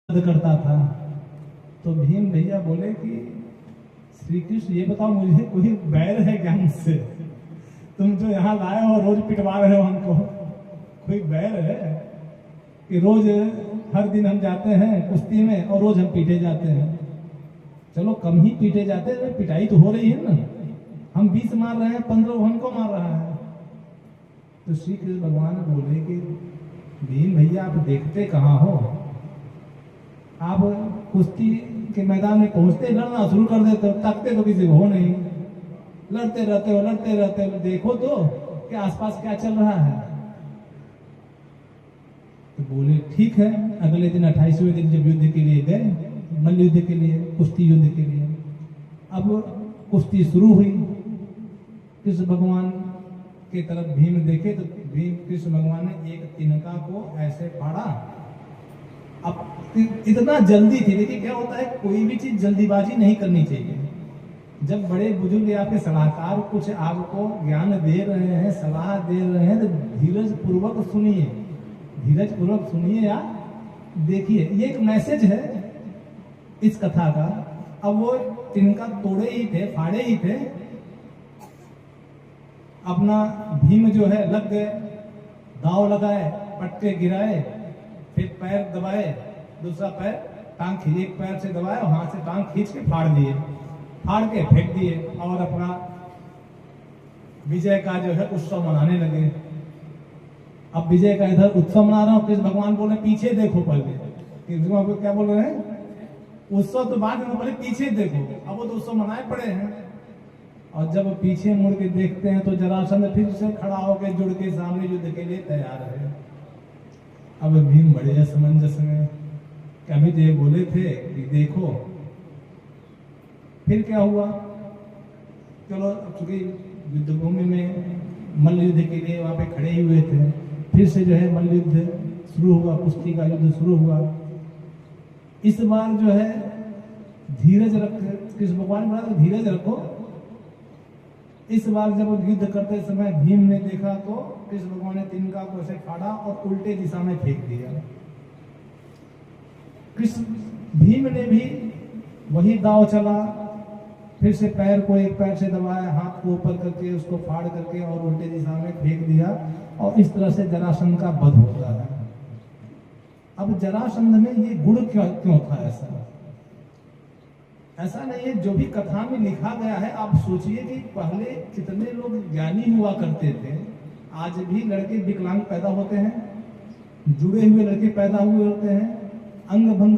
करता था। तो भीम भैया बोले कि श्री कृष्ण ये बताओ मुझे कोई बैर है क्या मुझसे? तुम जो यहाँ लाए हो रोज पिटवा रहे हो हमको, कोई बैर है कि रोज हर दिन हम जाते हैं कुश्ती में और रोज हम पीटे जाते हैं? चलो कम ही पीटे जाते हैं, पिटाई तो हो रही है ना। हम 20 मार रहे हैं, 15 हमको मार रहा है। तो श्री कृष्ण भगवान बोले कि भीम भैया आप देखते कहाँ हो? आप कुश्ती के मैदान में पहुंचते लड़ना शुरू कर देते हो, तकते तो किसी को हो नहीं, लड़ते रहते हो। देखो तो कि आसपास क्या चल रहा है। तो बोले ठीक है। अगले दिन 28वें दिन जब युद्ध के लिए गए, मल्ल युद्ध के लिए, कुश्ती युद्ध के लिए, अब कुश्ती शुरू हुई। कृष्ण भगवान की तरफ भीम देखे तो भीम कृष्ण भगवान ने एक तिनका को ऐसे फाड़ा। अब इतना जल्दी थी। देखिए क्या होता है, कोई भी चीज जल्दीबाजी नहीं करनी चाहिए। जब बड़े बुजुर्ग आपके सलाहकार कुछ आपको ज्ञान दे रहे हैं, सलाह दे रहे हैं, तो धीरज पूर्वक सुनिए, धीरज पूर्वक सुनिए या देखिए। ये एक मैसेज है इस कथा का। अब वो तिनका तोड़े ही थे, फाड़े ही थे, अपना भीम जो है लग गए, दाव लगाए, पट्टे गिराए, फिर पैर दबाए, दूसरा पैर टांग खींच, एक पैर से दबाए और हाथ से टांग खींच के फाड़ दिए, फाड़ के फेंक दिए और अपना विजय का जो है उत्सव मनाने लगे। अब विजय का इधर उत्सव मना रहा हूं, कृष्ण भगवान बोले पीछे देखो पहले। कृष्ण भगवान क्या बोल रहे हैं? उत्सव तो बाद में, पहले पीछे देखो। अब वो तो उत्सव मनाए पड़े हैं। और जब पीछे मुड़ के देखते हैं तो जरासंध फिर से खड़ा होकर जुड़ के सामने युद्ध के लिए तैयार है। अब भीम बड़े असमंजस में, कभी तो ये बोले थे कि देखो, फिर क्या हुआ? चलो चूंकि युद्धभूमि में मल्ल युद्ध के लिए वहां पे खड़े ही हुए थे, फिर से जो है मल्ल युद्ध शुरू हुआ, कुश्ती का युद्ध शुरू हुआ। इस बार जो है धीरज रख, कृष्ण भगवान बोला धीरज रखो। इस बार जब युद्ध करते समय भीम ने देखा तो कृष्ण भगवान ने तिनका को ऐसे फाड़ा और उल्टे दिशा में फेंक दिया। कृष्ण भीम ने भी वही दाव चला, फिर से पैर को एक पैर से दबाया, हाथ को ऊपर करके उसको फाड़ करके और उल्टे दिशा में फेंक दिया। और इस तरह से जरासंध का वध होता है। अब जरासंध में ये गुण क्यों था? ऐसा नहीं है, जो भी कथा में लिखा गया है। आप सोचिए कि पहले कितने लोग ज्ञानी हुआ करते थे। आज भी लड़के विकलांग पैदा होते हैं, जुड़े हुए लड़के पैदा हुए होते हैं, अंग भंग